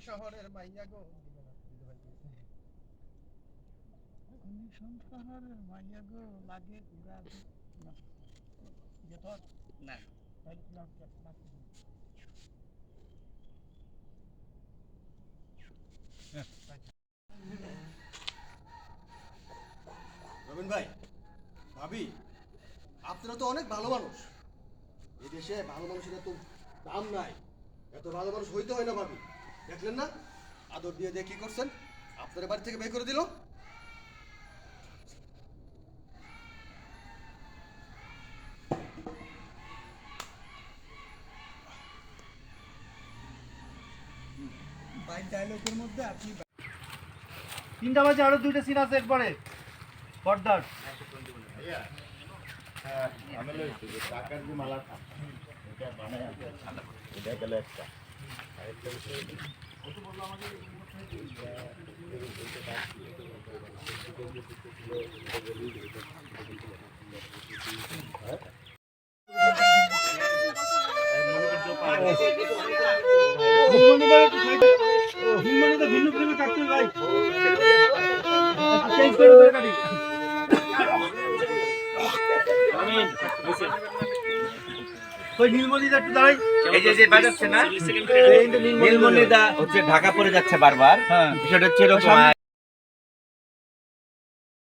শহরের মাইয়া গো শহরের মাইয়া গো লাগে পুরা না না রবিন ভাই, ভাবি, আপনারা তো অনেক ভালো মানুষ। এই দেশে ভালো মানুষের এত দাম নাই, এত ভালো মানুষ হইতে হয় না ভাবি। দেখলেন না আদর দিয়ে দিয়ে কি করছেন, আপনার বাড়ি থেকে বের করে দিল। ডায়লগের মধ্যে আপনি 3টা বাজে আরো 2টা সিন আছে একবারে পর্দার আমি লইছি যে টাকার যে মালাটা এটা বানায় আছে এটা গেল একটা আরেকটা বিষয় কত বললো আমাকে ভিন্ন প্রেমে কাটতে ভাই চেঞ্জ করে করে কাটি নীলমণিদা একটু দাঁড়াই এই যে বাজাচ্ছে না নীলমণিদা হচ্ছে ঢাকা পড়ে যাচ্ছে বারবার বিষয়টা হচ্ছে এরকম